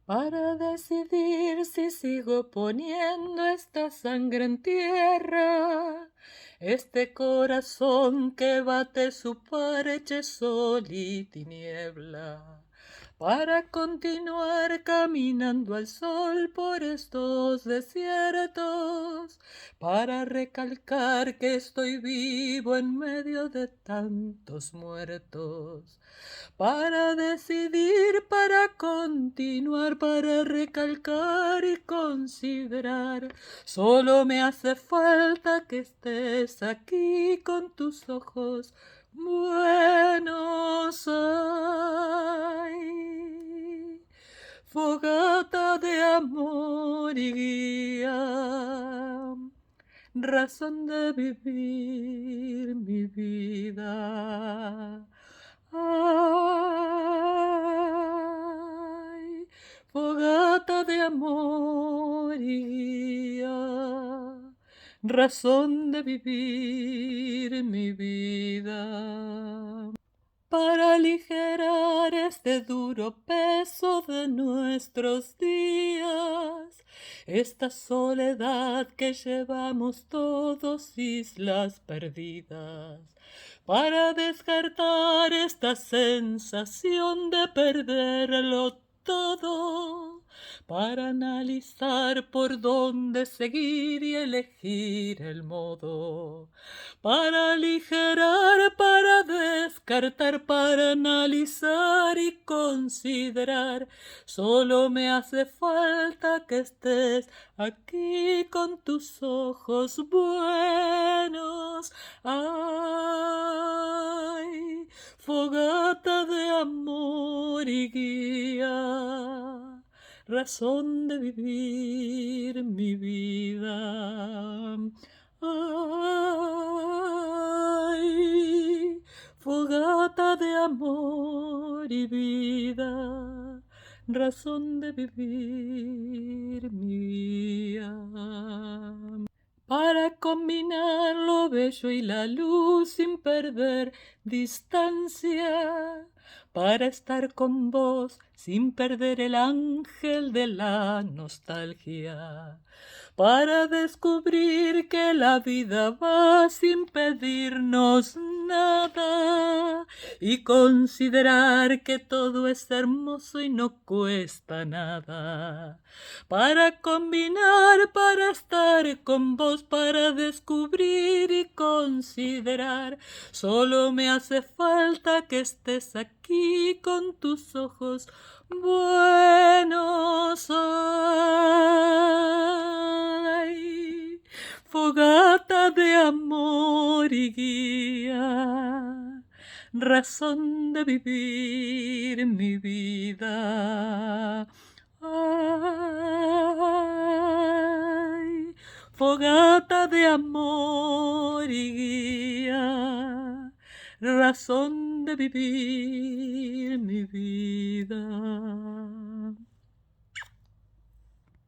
para decidir si sigo poniendo esta sangre en tierra, este corazón que bate su parche sol y tiniebla, para continuar caminando al sol por estos desiertos, para recalcar que estoy vivo en medio de tantos muertos, para decidir, para continuar, para recalcar y considerar. Solo me hace falta que estés aquí con tus ojos buenos. Ay, fogata de amor y guía, razón de vivir mi vida. Ay, fogata de amor y guía, razón de vivir mi vida. Para aligerar este duro peso de nuestros días, esta soledad que llevamos todos, islas perdidas, para descartar esta sensación de perderlo todo, para analizar por dónde seguir y elegir el modo, para aligerar, para descartar, para analizar y considerar. Solo me hace falta que estés aquí con tus ojos buenos. Ay, fogata de amor y guía, razón de vivir mi vida. Ay, fogata de amor y vida, razón de vivir mía. Para combinar lo bello y la luz sin perder distancia, para estar con vos sin perder el ángel de la nostalgia, para descubrir que la vida va sin pedirnos nada y considerar que todo es hermoso y no cuesta nada, para combinar, para estar con vos, para descubrir y considerar. Solo me hace falta que estés aquí con tus ojos buenos. Ay, fogata de amor y guía, razón de vivir mi vida. Ay, fogata de amor y guía, razón de vivir mi vida.